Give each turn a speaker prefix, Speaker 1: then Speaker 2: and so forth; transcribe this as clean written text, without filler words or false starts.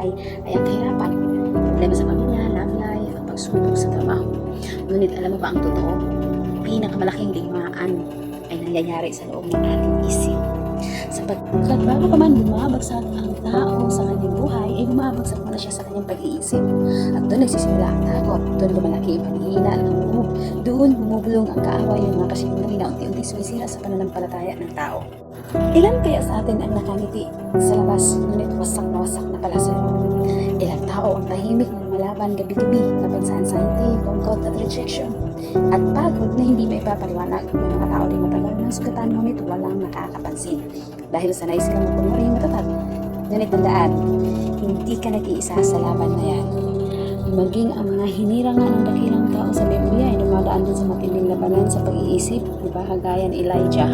Speaker 1: buhay ay ang kahirapan, problema sa pamilya, love life, at pagsubok sa trabaho. Ngunit alam mo ba ang totoo? Pinakamalaking digmaan ay nangyayari sa loob ng ating isip. Sapagkat bago pa man bumabagsak ang tao sa kanyang buhay, ay bumabagsak muna siya sa kanyang pag-iisip. At doon nagsisimula ang takot, doon lumalaki ang paghihina ng loob, doon bumubulong ang kaaway ng mga kasinungaling na unti-unti sumisira sa pananampalataya ng tao. Ilan kaya sa atin ang nakangiti sa labas, ngunit wasak na pala sa loob? Ilang tao ang tahimik na lumalaban gabi-gabi laban sa anxiety, lungkot at rejection, at pagod na hindi may ipapaliwanag. May mga tao din matagal ng sugatan, ngunit walang nakakapansin dahil sanay silang magpumuri matatag. Ngunit tandaan, hindi ka nag-iisa sa laban na yan. Maging ang mga hinirangan ng dakilang tao sa Biblia ay dumadaan din sa matinding labanan sa pag-iisip, diba? Kagaya ni Elijah.